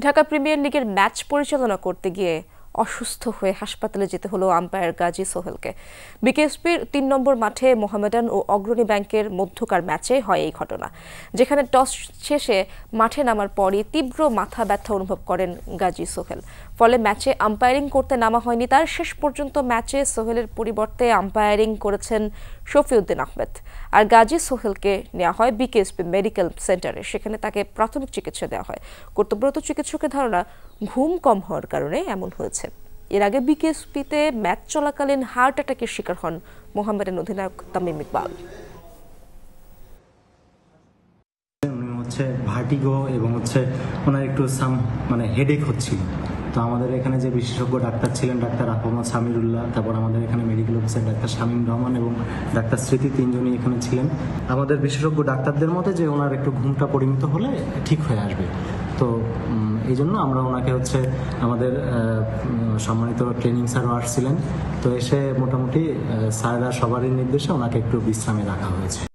Dhaka premier লিগের match পরিচালনা করতে গিয়ে অসুস্থ হয়ে হাসপাতালে যেতে হলো আম্পায়ার গাজী সোহেলকে। বিকেএসপির ৩ নম্বর মাঠে মোহামেডান ও অগ্রণী ব্যাংকের মধ্যকার ম্যাচে হয় এই ঘটনা, যেখানে টস শেষে মাঠে নামার পরই তীব্র মাথা ব্যথা অনুভব করেন গাজী সোহেল। ফলে ম্যাচে আম্পায়ারিং করতে নামা হয়নি তার। শেষ পর্যন্ত ম্যাচে সোহেলের পরিবর্তে আম্পায়ারিং করেছেন শফিউদ্দিন আহমেদ। আর গাজী সোহেলকে নেওয়া হয় বিকেএসপি মেডিকেল সেন্টারে। সেখানে তাকে প্রাথমিক চিকিৎসা দেওয়া হয়। কর্তব্যরত চিকিৎসকের ধারণা ঘুম কম হওয়ার কারণে এমন হয়েছে। এর আগে বিকেএসপিতে ম্যাচ চলাকালীন হার্ট অ্যাটাকের শিকার হন মোহামেডান অধিনায়ক তামিম ইকবাল। ভার্টিগো এবং ওনার একটু হেডেক হচ্ছিল। তো আমাদের এখানে যে বিশেষজ্ঞ ডাক্তার ছিলেন ডাক্তার আহমদ সামিরুল্লাহ, তারপর আমাদের এখানে medical officer doctor Shamim Rahman এবং ডাক্তার স্মৃতি, তিনজনই এখানে ছিলেন। আমাদের বিশেষজ্ঞ ডাক্তারদের মতে যে ওনার একটু ঘুমটা পরিমিত হলে ঠিক হয়ে আসবে। তো এই জন্য আমরা ওনাকে আমাদের সম্মানিত ট্রেনিং স্যারও আসছিলেন। তো এসে মোটামুটি স্যাররা সবারই নির্দেশে ওনাকে একটু বিশ্রামে রাখা হয়েছে।